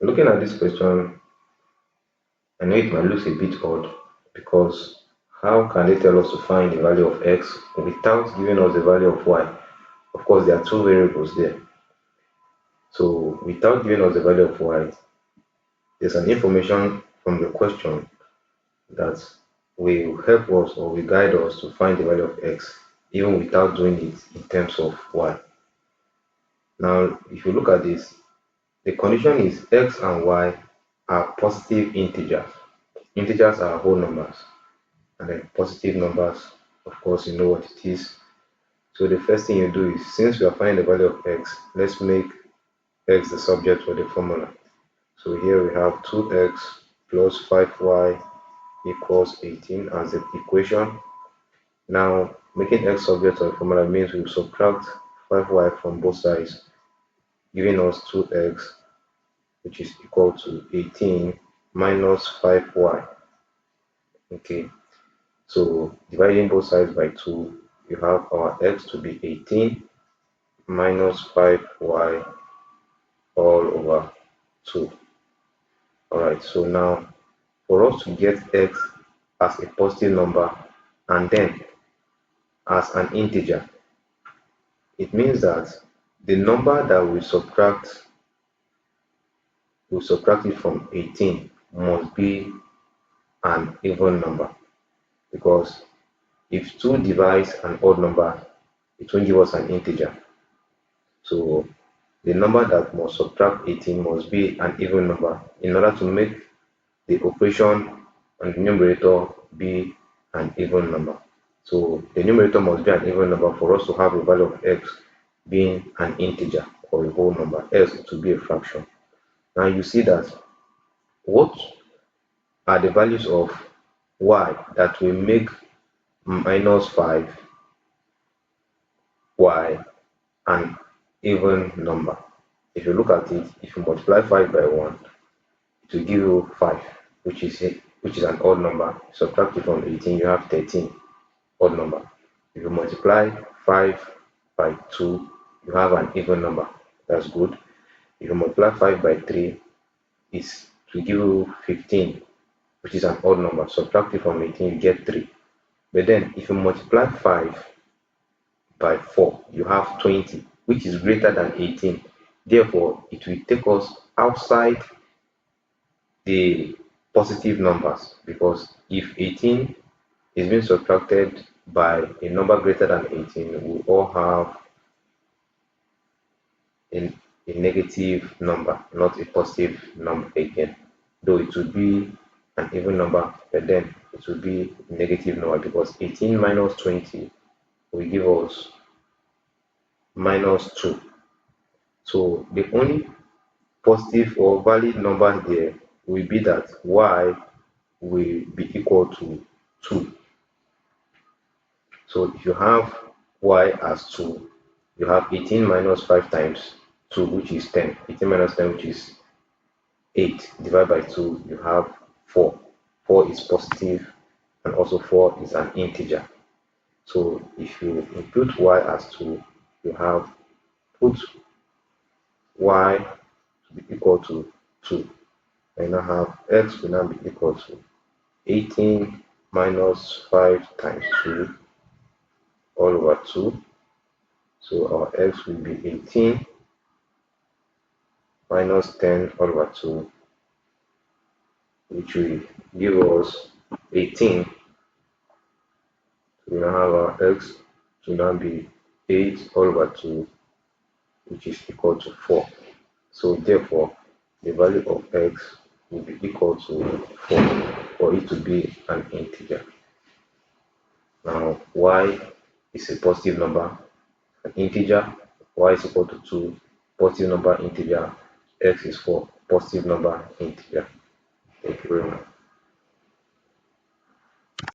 Looking at this question, I know it might look a bit odd because how can they tell us to find the value of x without giving us the value of y? Of course, there are two variables there. So without giving us the value of y, there's an information from the question that will help us or will guide us to find the value of x even without doing it in terms of y. Now, if you look at this, the condition is x and y are positive integers. Integers are whole numbers, and then positive numbers, of course, you know what it is. So the first thing you do is, since we are finding the value of x, let's make x the subject for the formula. So here we have 2x plus 5y equals 18 as the equation. Now, making x subject of the formula means we subtract 5y from both sides, giving us 2x, which is equal to 18 minus 5y. Okay, so dividing both sides by 2, you have our x to be 18 minus 5y all over 2. Alright, so now for us to get x as a positive number and then as an integer, it means that the number that we subtract it from 18 must be an even number, because if 2 divides an odd number, it won't give us an integer. So the number that must subtract 18 must be an even number in order to make the operation on the numerator be an even number. So the numerator must be an even number for us to have a value of x being an integer or a whole number, else it will be a fraction. Now you see that what are the values of y that will make minus 5y an even number. If you look at it, if you multiply 5 by 1, it will give you 5, which is an odd number. Subtract it from 18, you have 13, odd number. If you multiply 5 by 2, you have an even number. That's good. If you multiply 5 by 3, it will give you 15, which is an odd number. Subtract it from 18, you get 3. But then if you multiply 5 by 4, you have 20, which is greater than 18. Therefore, it will take us outside the positive numbers, because if 18 is being subtracted by a number greater than 18, we all have a negative number, not a positive number again. Though it will be an even number, but then it will be a negative number, because 18 minus 20 will give us minus 2. So the only positive or valid number there will be that y will be equal to 2. So if you have y as 2, you have 18 minus 5 times 2, which is 10. 18 minus 10, which is 8. Divided by 2, you have 4. 4 is positive, and also 4 is an integer. So if you input y as 2, you have put y to be equal to 2. And now have x will now be equal to 18 minus 5 times 2 all over 2. So our x will be 18 minus 10 all over 2, which will give us 18. So we now have our x to now be 8 all over 2, which is equal to 4. So therefore, the value of x will be equal to 4 for it to be an integer. Now, y is a positive number, an integer. Y is equal to 2, positive number, integer. X is 4, positive number, integer. Thank you very much.